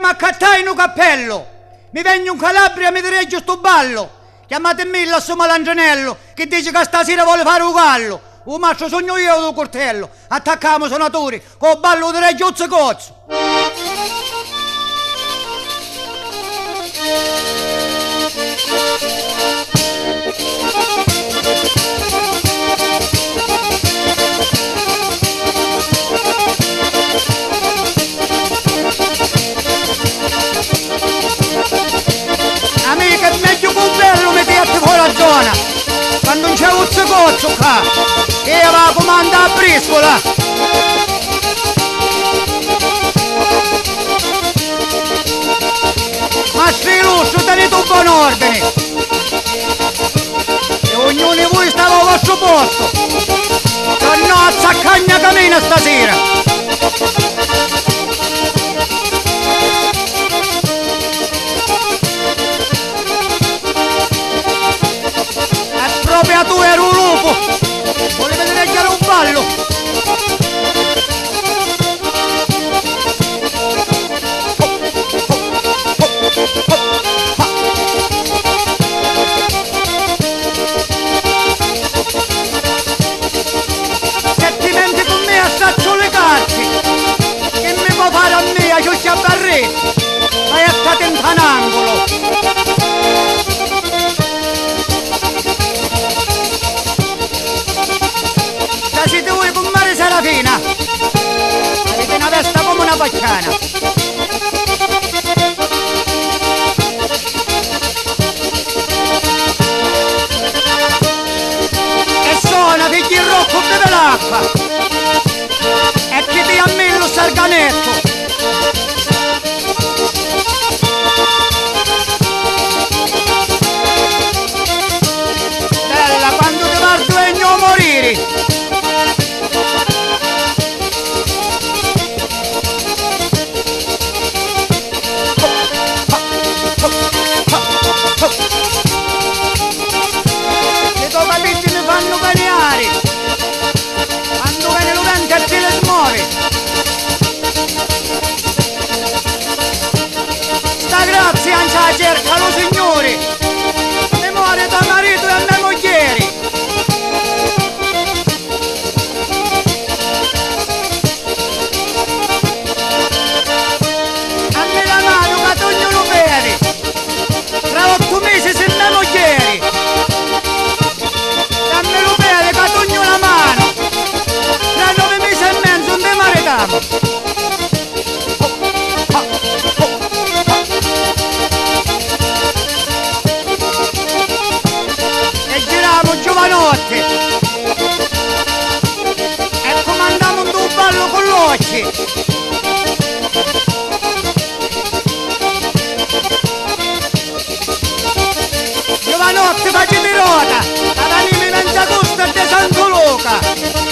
accattai in un cappello. Mi vengo in Calabria e mi direggo sto ballo. Chiamatemi là su Malandrinello che dice che stasera vuole fare un gallo. Un mastro sogno io del coltello. Attacchiamo i suonatori con ballo di Reggio Cozzo. Amica, è meglio che un bello mettete fuori la zona. Quando non c'è un cozzo qua, che va a comandare a briscola. Mastri Lusso, tenete un buon ordine. E ognuno di voi stava al vostro posto. Se no azzaccagna cammina stasera. Proprio tu eri un lupo, volevi vedere un ballo. Se ti menti con me assaccio le carte, che mi può fare a me a cioccia barretti, vai a state in angolo. Siete voi con Mare Serafina, avete una testa come una pacciana. E suona figli il Rocco beve l'acqua e chi ti ha me lo sarganetto. Bella, quando ti guardo e non morire. Quando viene lo vento e te le smuove. Sta grazia non la cercano signori. Mi muore da marito e a me moglieri. A me la mano che ognuno vede. Tra 8 mesi se me moglieri. Dammi lo bene che togno la mano. Tra 9 mesi e mezzo non ti maritamo. E giriamo giovanotti e comandiamo un tuo ballo con l'occhi. Giovanotti facci di rota, ad animi menza costa e de Santo Luca.